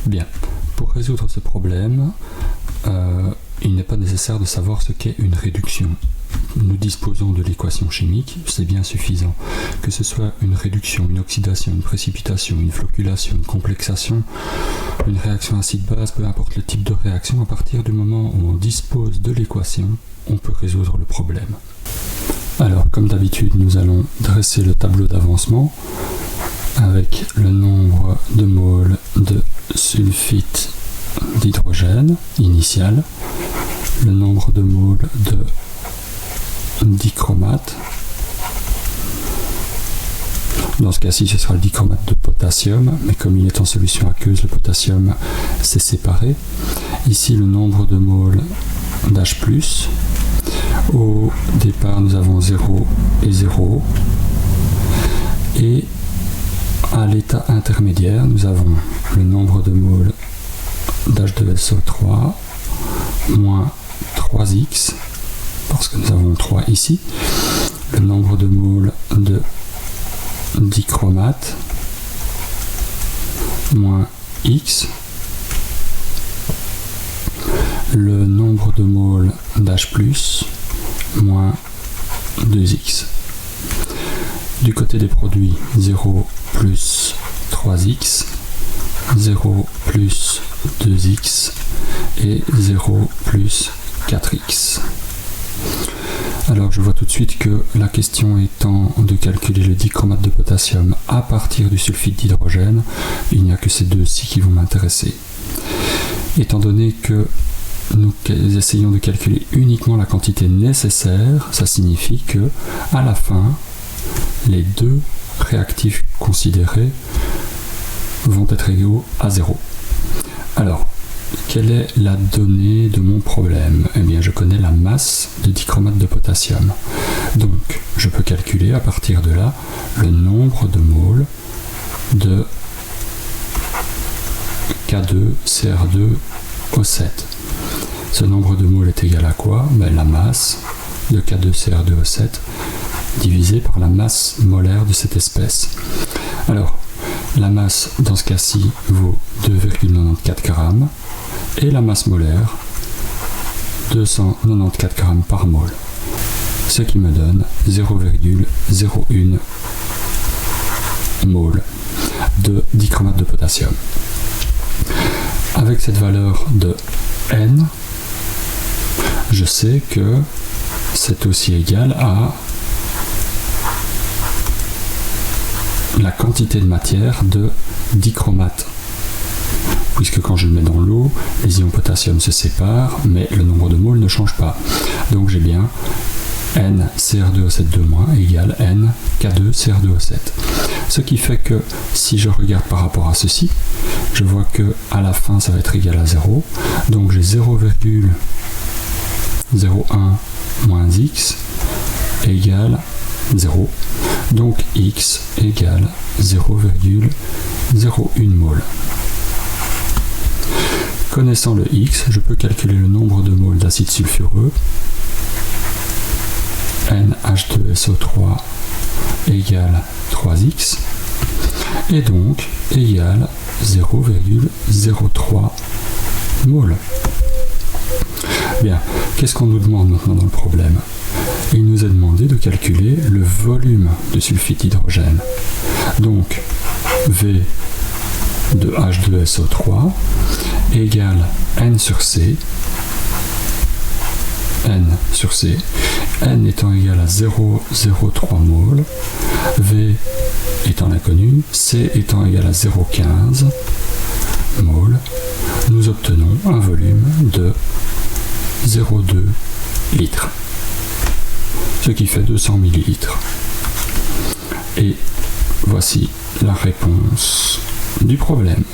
Bien, pour résoudre ce problème, il n'est pas nécessaire de savoir ce qu'est une réduction. Nous disposons de l'équation chimique, c'est bien suffisant. Que ce soit une réduction, une oxydation, une précipitation, une flocculation, une complexation, une réaction acide-base, peu importe le type de réaction, à partir du moment où on dispose de l'équation, on peut résoudre le problème. Alors, comme d'habitude, nous allons dresser le tableau d'avancement avec le nombre de moles de sulfite d'hydrogène initial, le nombre de moles de dichromate. Dans ce cas-ci, ce sera le dichromate de potassium, mais comme il est en solution aqueuse, le potassium s'est séparé. Ici, le nombre de moles d'H+. Au départ, nous avons 0 et 0. Et à l'état intermédiaire, nous avons le nombre de moles d'H2SO3 moins 3x, parce que nous avons 3 ici, le nombre de moles de dichromate moins x, le nombre de moles d'H+, moins 2x. Du côté des produits, 0 plus 3x, 0 plus 2x et 0 plus 4x. Alors je vois tout de suite que la question étant de calculer le dichromate de potassium à partir du sulfite d'hydrogène, il n'y a que ces deux-ci qui vont m'intéresser. Étant donné que nous essayons de calculer uniquement la quantité nécessaire, ça signifie que à la fin, les deux réactifs considérés vont être égaux à 0. Alors, quelle est la donnée de mon problème? Eh bien, je connais la masse de dichromate de potassium. Donc, je peux calculer à partir de là le nombre de moles de K2CR2O7. Ce nombre de moles est égal à quoi? La masse de K2CR2O7 divisé par la masse molaire de cette espèce. Alors, la masse dans ce cas-ci vaut 2,94 g et la masse molaire 294 g par mol, ce qui me donne 0,01 mol de dichromate de potassium. Avec cette valeur de N, je sais que c'est aussi égal à la quantité de matière de dichromate, puisque quand je le mets dans l'eau, les ions potassium se séparent, mais le nombre de moles ne change pas. Donc j'ai bien NCr2O7 égale NK2CR2O7. Ce qui fait que si je regarde par rapport à ceci, je vois que à la fin ça va être égal à 0. Donc j'ai 0,01 moins x égale 0. Donc x égale 0,01 mol. Connaissant le x, je peux calculer le nombre de moles d'acide sulfureux, NH2SO3 égale 3x, et donc égale 0,03 mol. Bien, qu'est-ce qu'on nous demande maintenant dans le problème? Il nous est demandé de calculer le volume de sulfite d'hydrogène. Donc, V de H2SO3 égale N sur C, N sur C, N étant égal à 0,03 mol, V étant l'inconnu, C étant égal à 0,15 mol, nous obtenons un volume de 0,2 litres, ce qui fait 200 millilitres. Et voici la réponse du problème.